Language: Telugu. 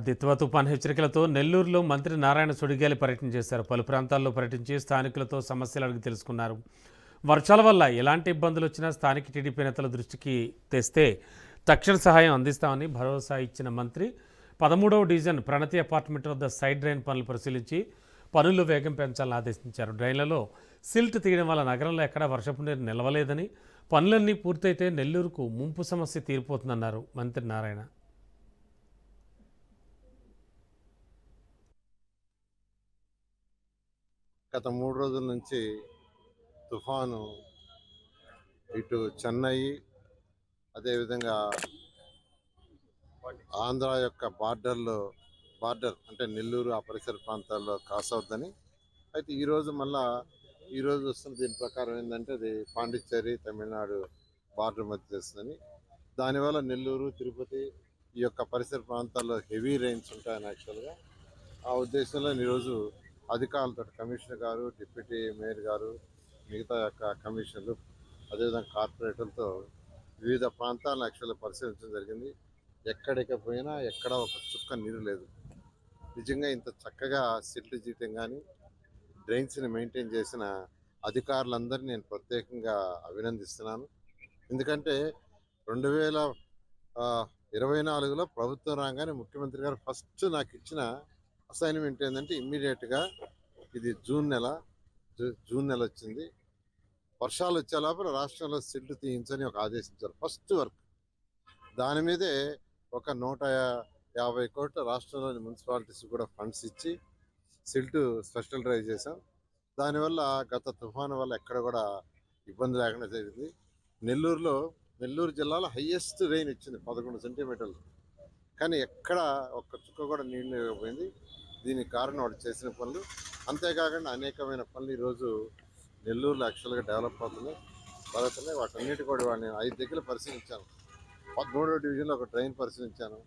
దిత్వా తుఫాన్ హెచ్చరికలతో నెల్లూరులో మంత్రి నారాయణ సుడిగాలి పర్యటన చేశారు. పలు ప్రాంతాల్లో పర్యటించి స్థానికులతో సమస్యలు అడిగి తెలుసుకున్నారు. వర్షాల వల్ల ఎలాంటి ఇబ్బందులు వచ్చినా స్థానిక టీడీపీ నేతల దృష్టికి తెస్తే తక్షణ సహాయం అందిస్తామని భరోసా ఇచ్చిన మంత్రి 13వ డివిజన్ ప్రణతి అపార్ట్మెంట్ వద్ద సైడ్ డ్రైన్ పనులు పరిశీలించి పనులు వేగం పెంచాలని ఆదేశించారు. డ్రైన్లలో సిల్ట్ తీయడం వల్ల నగరంలో ఎక్కడా వర్షపు నీరు నిలవలేదని, పనులన్నీ పూర్తయితే నెల్లూరుకు ముంపు సమస్య తీరిపోతుందన్నారు మంత్రి నారాయణ. గత 3 రోజుల నుంచి తుఫాను ఇటు చెన్నై, అదేవిధంగా ఆంధ్ర యొక్క బార్డర్ అంటే నెల్లూరు ఆ పరిసర ప్రాంతాల్లో క్రాస్ అవుద్దని. అయితే ఈరోజు వస్తున్న దీని ప్రకారం ఏంటంటే అది పాండిచ్చేరి తమిళనాడు బార్డర్ మధ్య చేస్తుందని. దానివల్ల నెల్లూరు తిరుపతి ఈ యొక్క పరిసర ప్రాంతాల్లో హెవీ రెయిన్స్ ఉంటాయని యాక్చువల్గా ఆ ఉద్దేశంలో ఈరోజు అధికారులతో కమిషనర్ గారు, డిప్యూటీ మేయర్ గారు, మిగతా యొక్క కమిషనర్లు, అదేవిధంగా కార్పొరేటర్లతో వివిధ ప్రాంతాలను యాక్చువల్గా పరిశీలించడం జరిగింది. ఎక్కడికి పోయినా ఎక్కడ ఒక చుక్క నీరు లేదు. నిజంగా ఇంత చక్కగా సిల్ట్ జీటం కానీ డ్రైన్స్ని మెయింటైన్ చేసిన అధికారులందరినీ నేను ప్రత్యేకంగా అభినందిస్తున్నాను. ఎందుకంటే 2024లో ప్రభుత్వం రాగానే ముఖ్యమంత్రి గారు ఫస్ట్ నాకు ఇచ్చిన అసైన్మెంట్ ఏంటంటే ఇమ్మీడియట్గా ఇది జూన్ నెల వచ్చింది, వర్షాలు వచ్చే లోపల రాష్ట్రంలో సిల్ట్ తీయించని ఒక ఆదేశించారు. ఫస్ట్ వర్క్ దాని మీదే ఒక 150 కోట్ల రాష్ట్రంలోని మున్సిపాలిటీస్ కూడా ఫండ్స్ ఇచ్చి సిల్ట్ స్పెషల్ డ్రైవ్ చేశాం. దానివల్ల గత తుఫాను వల్ల ఎక్కడ కూడా ఇబ్బంది లేకుండా జరిగింది. నెల్లూరు జిల్లాలో హయ్యెస్ట్ రెయిన్ ఇచ్చింది 11 సెంటీమీటర్లు, కానీ ఎక్కడ ఒక్క చుక్క కూడా నీళ్ళు లేకపోయింది. దీనికి కారణం వాడు చేసిన పనులు. అంతేకాకుండా అనేకమైన పనులు ఈరోజు నెల్లూరులో యాక్చువల్గా డెవలప్ అవుతున్నాయి. వాటన్నిటి కూడా నేను 5 దగ్గర పరిశీలించాను. 13వ డివిజన్లో ఒక డ్రైన్ పరిశీలించాను.